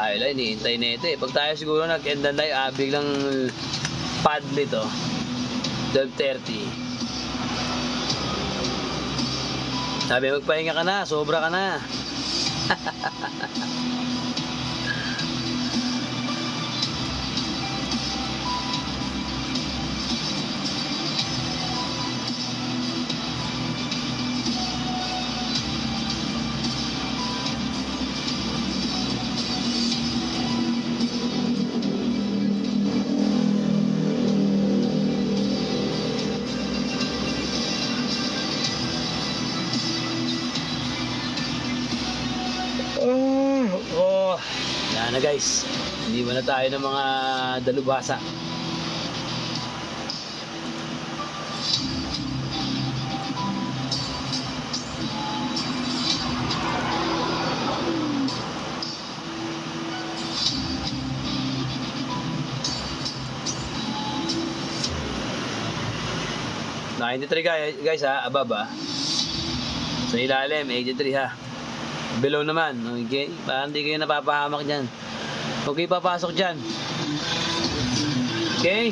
Tayo lang, iniintay na ito eh. Pag tayo siguro nag-end na live, biglang padli to. 12:30. Sabi, magpahinga ka na, sobra ka na. Yan na guys, hindi na tayo ng mga dalubhasa. guys ha, above ha. Sa ilalim, 83 ha. Below naman, okay? Para hindi kayo napapahamak dyan. Okay, papasok dyan. Okay?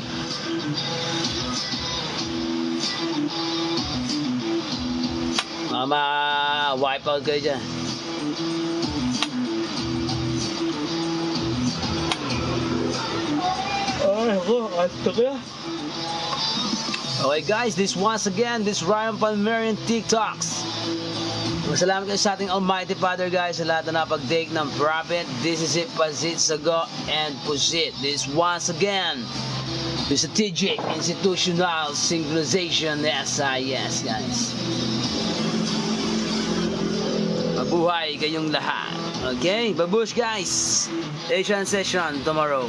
Wipe out kayo dyan. Okay guys, this once again, this Ryan Palmerian TikToks. Masalamat kayo sa ating Almighty Father guys sa lahat na napag-take ng profit. This is it, Pansit Sago and Pusit. This once again, the Strategic Institutional Synchronization SIS guys. Mabuhay kayong lahat. Okay, babush guys. Asian session tomorrow.